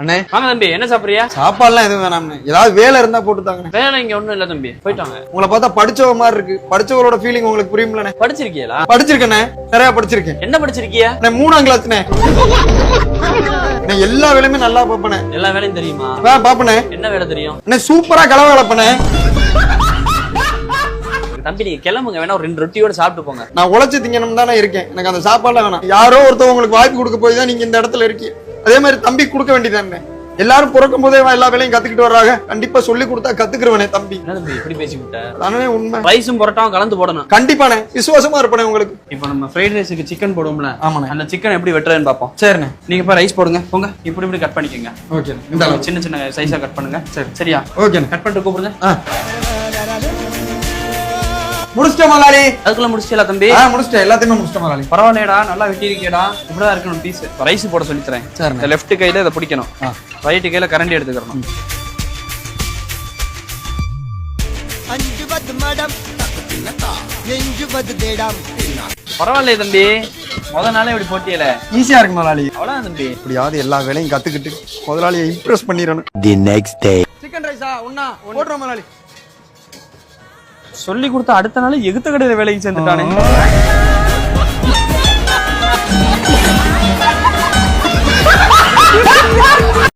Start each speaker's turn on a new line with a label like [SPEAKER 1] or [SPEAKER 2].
[SPEAKER 1] அண்ணே
[SPEAKER 2] வாங்க தம்பி, என்ன சாப்பிடுறியா?
[SPEAKER 1] சாப்பாடுலாம் எதுவும் வேணாம்ண்ணே, ஏதாவது வேலை இருந்தா போட்டு தாங்க.
[SPEAKER 2] வேலை இங்க ஒண்ணும் இல்ல தம்பி, போயிட்டாங்க.
[SPEAKER 1] உங்களை பார்த்தா படிச்சவ மாதிரி இருக்கு. படிச்சவரோட ஃபீலிங் உங்களுக்கு புரியும்லண்ணே?
[SPEAKER 2] படிச்சிருக்கீங்களா?
[SPEAKER 1] படிச்சிருக்கேண்ணே, நிறைய படிச்சிருக்கேன்.
[SPEAKER 2] என்ன படிச்சிருக்கியா?
[SPEAKER 1] நான் 3ஆம் கிளாஸ்ண்ணே. நான் எல்லா வேலையுமே நல்லா பாப்பனே.
[SPEAKER 2] எல்லா வேலையும் தெரியுமா?
[SPEAKER 1] பாப்பனே.
[SPEAKER 2] என்ன வேலை தெரியும்?
[SPEAKER 1] அண்ணே சூப்பரா கலவை வளர்ப்பனே.
[SPEAKER 2] தம்பி நீங்க கிளம்புங்க, வேணா ஒரு 2 ரொட்டியோட சாப்பிட்டு போங்க.
[SPEAKER 1] நான் உழைச்சு திங்கணும் தானே இருக்கேன், எனக்கு அந்த சாப்பாடுலாம் வேணாம். யாரோ ஒருத்தவங்க உங்களுக்கு வாய்ப்பு கொடுக்க போய் தான் நீங்க இந்த இடத்துல இருக்கீங்க. அதே மாதிரி தம்பி கொடுக்க வேண்டியதானே. எல்லாரும் பிறக்கும் போதே எல்லா வேலையும் கத்துக்கிட்டு வர்றாங்க, கண்டிப்பா சொல்லி கொடுத்தா கத்துக்கிறவனே தம்பி.
[SPEAKER 2] என்ன தம்பி இப்படி பேசிவிட்ட?
[SPEAKER 1] அதானே உண்மை.
[SPEAKER 2] ரைஸும் பரோட்டாவும் கலந்து போடணும்.
[SPEAKER 1] கண்டிப்பாண்ணே, விசுவாசமா இருப்பேன் உங்களுக்கு.
[SPEAKER 2] இப்போ நம்ம ஃப்ரைட் ரைஸுக்கு சிக்கன் போடுவோம்ல,
[SPEAKER 1] ஆமாண்ணே.
[SPEAKER 2] அந்த சிக்கன் எப்படி வெட்டுறதுன்னு பார்ப்போம்.
[SPEAKER 1] சரிண்ணே.
[SPEAKER 2] நீங்க இப்ப ரைஸ் போடுங்க, போங்க. இப்படி இப்படி கட் பண்ணிக்கோங்க.
[SPEAKER 1] ஓகே, இந்த
[SPEAKER 2] சின்ன சின்ன சைஸா கட் பண்ணுங்க. சரி சரியா?
[SPEAKER 1] ஓகேண்ணே.
[SPEAKER 2] கட் பண்ணிட்டு கூப்பிடுங்க.
[SPEAKER 1] முடிச்சிட்டேன் முதலாளி.
[SPEAKER 2] அதுக்குள்ள முடிச்சிட்டா தம்பி?
[SPEAKER 1] முடிச்சிட்டேன், எல்லாத்தையுமே முடிச்சிட்டேன் முதலாளி.
[SPEAKER 2] பரவாயில்லடா, நல்லா வெட்டியிருக்கேடா. இப்படிதான் இருக்கணும் பீஸ். ரைஸ் போட சொல்லி தரேன்.
[SPEAKER 1] சரி.
[SPEAKER 2] லெஃப்ட் கையில இதை பிடிக்கணும், ரைட் கையில கரண்டி எடுத்துக்கணும்.
[SPEAKER 3] 5 மடம் தேடாம்.
[SPEAKER 2] பரவாயில்ல தம்பி, முத நாளே இப்படி போட்டியல
[SPEAKER 1] ஈஸியா இருக்கு முதலாளி.
[SPEAKER 2] அவ்வளவுதான் தம்பி.
[SPEAKER 1] இப்படியாவது எல்லா வேலையும் கத்துக்கிட்டு முதலாளியை இம்ப்ரெஸ் பண்ணிடணும்.
[SPEAKER 4] The next day.
[SPEAKER 1] சிக்கன் ரைஸா ஒண்ணா போடுறோம் முதலாளி.
[SPEAKER 2] சொல்லி கொடுத்த அடுத்த நாள் எகுத்த கடையில வேலைக்கு சேர்ந்துட்டானே.